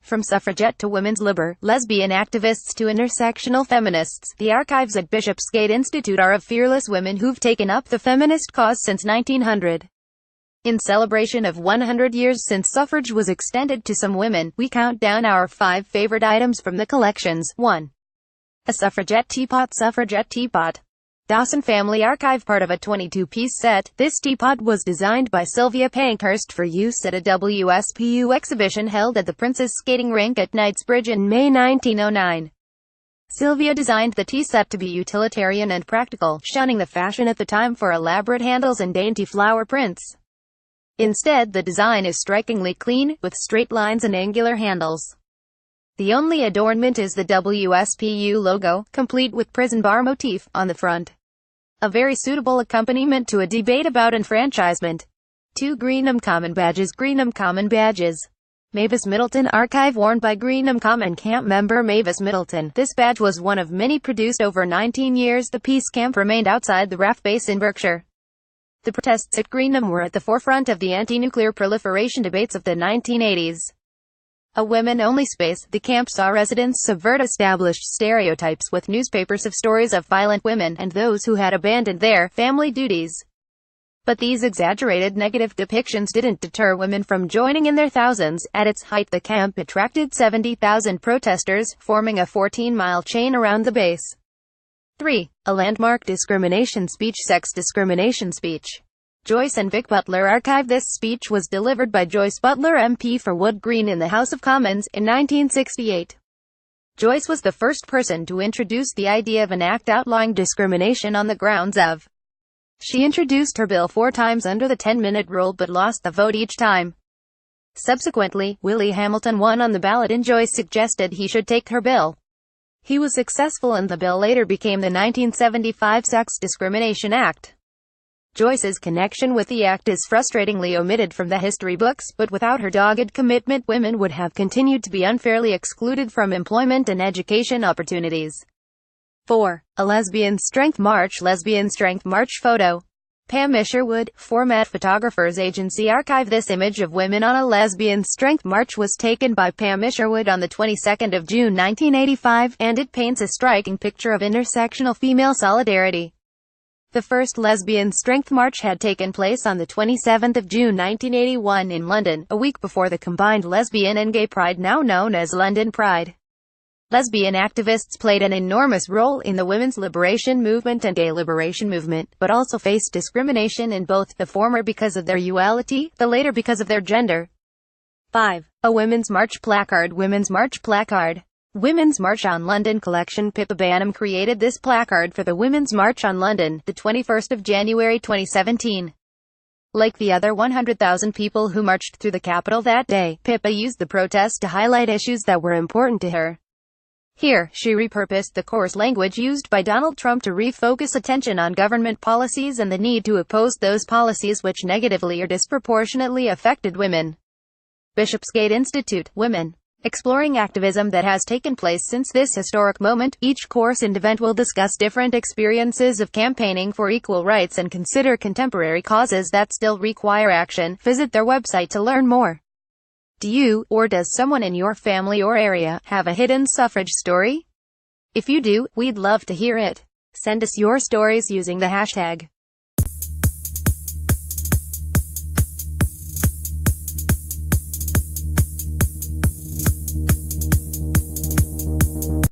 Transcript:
From suffragette to women's libber, lesbian activists to intersectional feminists, the archives at Bishopsgate Institute are of fearless women who've taken up the feminist cause since 1900. In celebration of 100 years since suffrage was extended to some women, we count down our 5 favorite items from the collections. 1. A suffragette teapot. Suffragette teapot. Dawson Family Archive. Part of a 22-piece set, this teapot was designed by Sylvia Pankhurst for use at a WSPU exhibition held at the Princess Skating Rink at Knightsbridge in May 1909. Sylvia designed the tea set to be utilitarian and practical, shunning the fashion at the time for elaborate handles and dainty flower prints. Instead, the design is strikingly clean, with straight lines and angular handles. The only adornment is the WSPU logo, complete with prison bar motif, on the front. A very suitable accompaniment to a debate about enfranchisement. 2 Greenham Common badges. Greenham Common badges. Mavis Middleton Archive, worn by Greenham Common camp member Mavis Middleton. This badge was one of many produced over 19 years. The peace camp remained outside the RAF base in Berkshire. The protests at Greenham were at the forefront of the anti-nuclear proliferation debates of the 1980s. A women-only space, the camp saw residents subvert established stereotypes with newspapers of stories of violent women, and those who had abandoned their family duties. But these exaggerated negative depictions didn't deter women from joining in their thousands. At its height, the camp attracted 70,000 protesters, forming a 14-mile chain around the base. 3. A landmark discrimination speech. Sex discrimination speech. Joyce and Vic Butler Archive. This speech was delivered by Joyce Butler MP for Wood Green in the House of Commons, in 1968. Joyce was the first person to introduce the idea of an act outlawing discrimination on the grounds of. She introduced her bill 4 times under the 10-minute rule but lost the vote each time. Subsequently, Willie Hamilton won on the ballot and Joyce suggested he should take her bill. He was successful and the bill later became the 1975 Sex Discrimination Act. Joyce's connection with the act is frustratingly omitted from the history books, but without her dogged commitment, women would have continued to be unfairly excluded from employment and education opportunities. 4. A lesbian strength march. Lesbian strength march photo. Pam Isherwood, Format Photographers Agency Archive. This image of women on a lesbian strength march was taken by Pam Isherwood on the 22nd of June 1985, and it paints a striking picture of intersectional female solidarity. The first lesbian strength march had taken place on the 27th of June 1981 in London, a week before the combined lesbian and gay pride now known as London Pride. Lesbian activists played an enormous role in the women's liberation movement and gay liberation movement, but also faced discrimination in both, the former because of their sexuality, the later because of their gender. 5. A women's march placard. Women's march placard. Women's March on London collection. Pippa Banham created this placard for the Women's March on London, the 21st of January 2017. Like the other 100,000 people who marched through the capital that day, Pippa used the protest to highlight issues that were important to her. Here, she repurposed the coarse language used by Donald Trump to refocus attention on government policies and the need to oppose those policies which negatively or disproportionately affected women. Bishopsgate Institute, Women. Exploring activism that has taken place since this historic moment. Each course and event will discuss different experiences of campaigning for equal rights and consider contemporary causes that still require action. Visit their website to learn more. Do you, or does someone in your family or area, have a hidden suffrage story? If you do, we'd love to hear it. Send us your stories using the hashtag